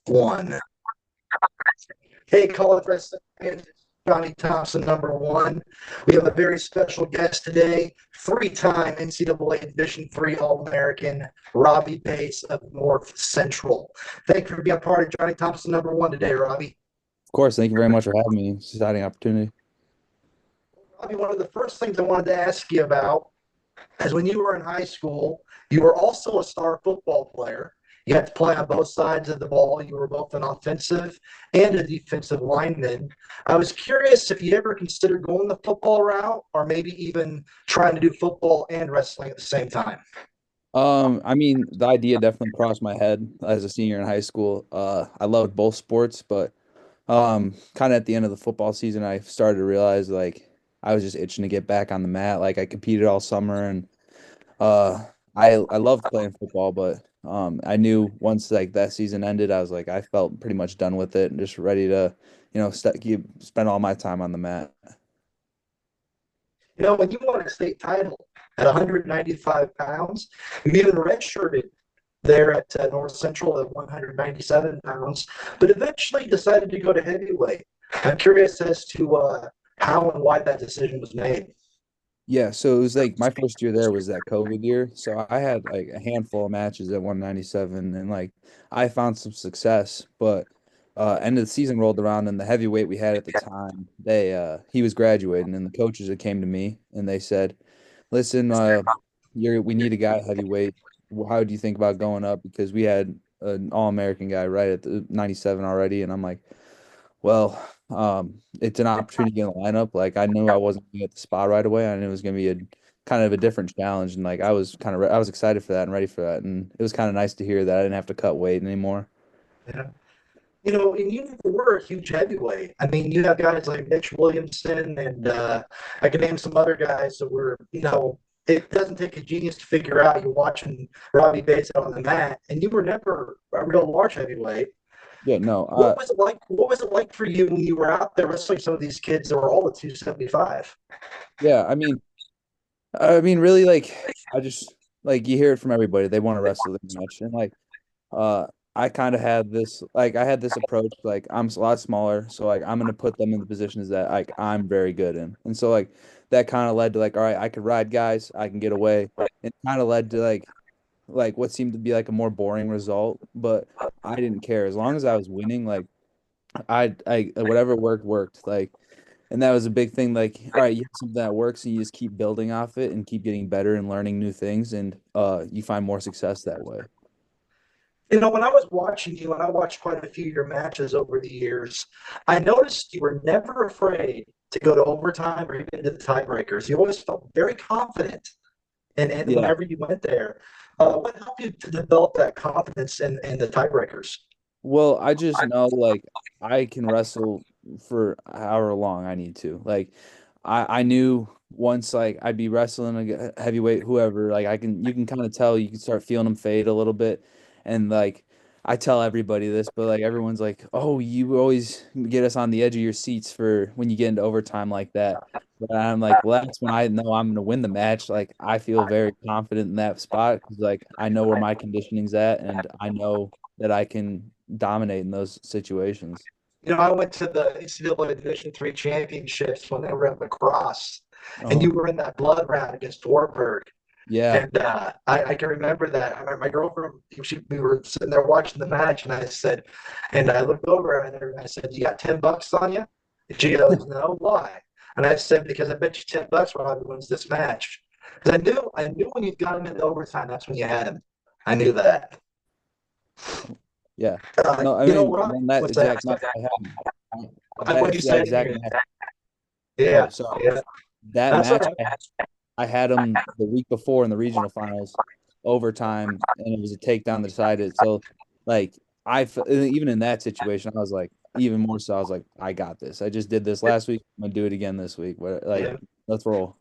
One. Hey, college wrestling fans, it's Johnny Thompson, number one. We have a very special guest today, three-time NCAA Division III All-American, Robby Pace of North Central. Thank you for being a part of Johnny Thompson, number one today, Robby. Of course, thank you very much for having me. It's an exciting opportunity. Robby, one of the first things I wanted to ask you about is when you were in high school, you were also a star football player. You had to play on both sides of the ball. You were both an offensive and a defensive lineman. I was curious if you ever considered going the football route or maybe even trying to do football and wrestling at the same time. I mean, the idea definitely crossed my head as a senior in high school. I loved both sports, but kind of at the end of the football season, I started to realize like I was just itching to get back on the mat. Like I competed all summer, and I loved playing football, but I knew once like that season ended, I was like I felt pretty much done with it and just ready to, spend all my time on the mat. You know, when you won a state title at 195 pounds, you even redshirted there at North Central at 197 pounds, but eventually decided to go to heavyweight. I'm curious as to how and why that decision was made. Yeah, so it was like my first year there was that COVID year. So I had like a handful of matches at 197 and like I found some success, but end of the season rolled around and the heavyweight we had at the time, they he was graduating and the coaches that came to me and they said, "Listen, we need a guy at heavyweight. How do you think about going up?" Because we had an all-American guy right at the 97 already and I'm like, well, it's an opportunity in the lineup. Like I knew I wasn't gonna get the spot right away. I knew it was gonna be a kind of a different challenge, and like I was excited for that and ready for that, and it was kind of nice to hear that I didn't have to cut weight anymore. Yeah. You know, and you were a huge heavyweight. I mean, you have guys like Mitch Williamson, and I can name some other guys that were, it doesn't take a genius to figure out. You're watching Robbie Bates out on the mat, and you were never a real large heavyweight. Yeah, no, What was it like? What was it like for you when you were out there wrestling some of these kids that were all at 275? yeah, I mean, really, like I just like you hear it from everybody. They want to wrestle the match, and like Uh, I kind of had this like I had this approach like I'm a lot smaller, so like I'm gonna put them in the positions that like I'm very good in, and so like that kind of led to like all right, I could ride guys, I can get away, and kind of led to like what seemed to be like a more boring result, but I didn't care as long as I was winning. Like I whatever worked like, and that was a big thing. Like all right, you have something that works, and you just keep building off it and keep getting better and learning new things, and you find more success that way. You know, when I was watching you, and I watched quite a few of your matches over the years, I noticed you were never afraid to go to overtime or even to the tiebreakers. You always felt very confident, and Yeah. whenever you went there, what helped you to develop that confidence in the tiebreakers? Well, I just know like I can wrestle for however long I need to. Like I knew once like I'd be wrestling a heavyweight, whoever, like you can kind of tell you can start feeling them fade a little bit. And like I tell everybody this, but like everyone's like, "Oh, you always get us on the edge of your seats for when you get into overtime like that." But I'm like, well, that's when I know I'm gonna win the match. Like I feel very confident in that spot because like I know where my conditioning's at and I know that I can dominate in those situations. You know, I went to the NCAA Division III championships when they were at lacrosse, and Uh-huh. you were in that blood round against Warburg. Yeah. And I can remember that. I remember my girlfriend, we were sitting there watching the match, and I said, and I looked over at her and I said, "You got $10 on you?" And she goes, "No, why?" And I said, "Because I bet you $10 Robbie wins this match." Because I knew when you got him into overtime, that's when you had him. I knew that. Yeah. No, I You know mean, what? on that What's that? exact match I had What you that say? exact match. Oh, Yeah, sorry. yeah. That That's all match right. I had him the week before in the regional finals, overtime, and it was a takedown that decided it. So, like, even in that situation, I was like, even more so, I was like, I got this. I just did this last week. I'm gonna do it again this week. But like, Yeah. let's roll.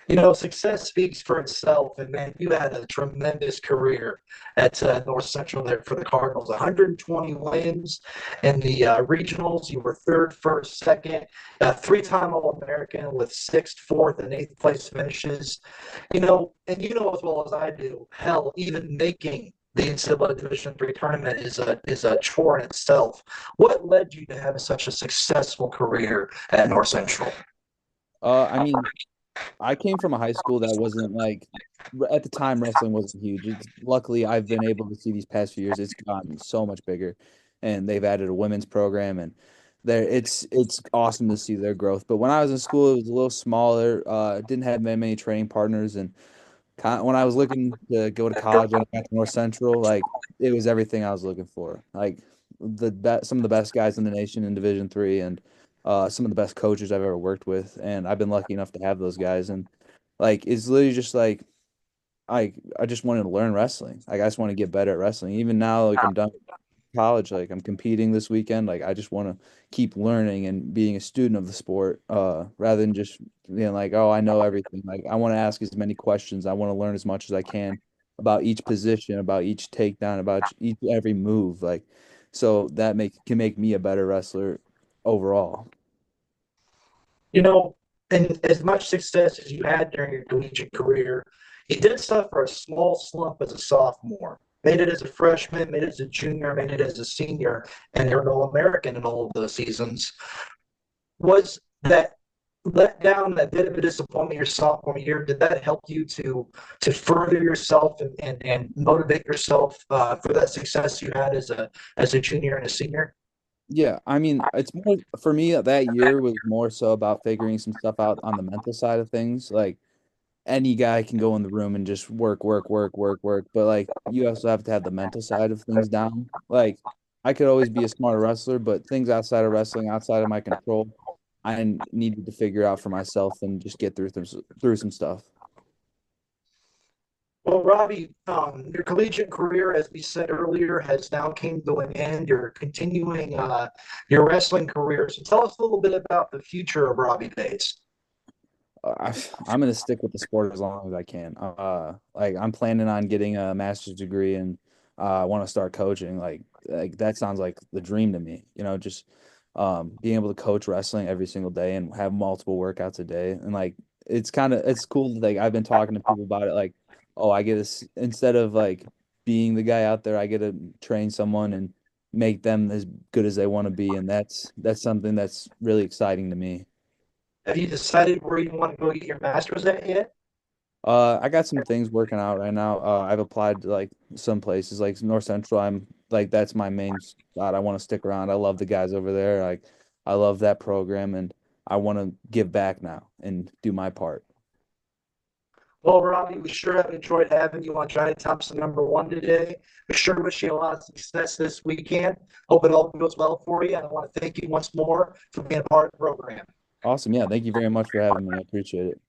You know, success speaks for itself. And man, you had a tremendous career at North Central there for the Cardinals. 120 wins in the regionals. You were third, first, second, three-time All-American with sixth, fourth, and eighth place finishes. You know, and you know as well as I do, hell, even making the NCAA Division III tournament is a chore in itself. What led you to having such a successful career at North Central? I mean, I came from a high school that wasn't like at the time wrestling wasn't huge. Luckily, I've been able to see these past few years it's gotten so much bigger, and they've added a women's program, and it's awesome to see their growth. But when I was in school, it was a little smaller. Didn't have many training partners, and when I was looking to go to college and I got to North Central, like it was everything I was looking for. Like some of the best guys in the nation in Division III, and some of the best coaches I've ever worked with, and I've been lucky enough to have those guys. And like it's literally just like I just wanted to learn wrestling. Like I just want to get better at wrestling. Even now, like I'm done college, like I'm competing this weekend. Like I just want to keep learning and being a student of the sport, rather than just being like, oh, I know everything. Like I want to ask as many questions. I want to learn as much as I can about each position, about each takedown, about each every move. Like so that can make me a better wrestler overall. You know, and as much success as you had during your collegiate career, you did suffer a small slump as a sophomore. Made it as a freshman, made it as a junior, made it as a senior, and you're an All-American in all of those seasons. Was that let down, that bit of a disappointment your sophomore year, did that help you to further yourself and motivate yourself for that success you had as a junior and a senior? Yeah, I mean, it's more for me that year was more so about figuring some stuff out on the mental side of things. Like any guy can go in the room and just work, work, work, work, work. But like you also have to have the mental side of things down. Like I could always be a smarter wrestler, but things outside of wrestling, outside of my control, needed to figure out for myself and just get through some stuff. Well, Robby, your collegiate career, as we said earlier, has now came to an end. You're continuing your wrestling career. So tell us a little bit about the future of Robby Bates. I'm gonna stick with the sport as long as I can. Like I'm planning on getting a master's degree and I want to start coaching. Like that sounds like the dream to me. You know, just being able to coach wrestling every single day and have multiple workouts a day. And like it's cool. Like I've been talking to people about it. Like, oh, I get this instead of like being the guy out there, I get to train someone and make them as good as they want to be. And that's something that's really exciting to me. Have you decided where you want to go get your master's at yet? I got some things working out right now. I've applied to like some places like North Central. I'm like that's my main spot. I want to stick around. I love the guys over there. Like I love that program and I want to give back now and do my part. Well, Robby, we sure have enjoyed having you on Johnny Thompson #1 today. We sure wish you a lot of success this weekend. Hope it all goes well for you. And I want to thank you once more for being a part of the program. Awesome. Yeah, thank you very much for having me. I appreciate it.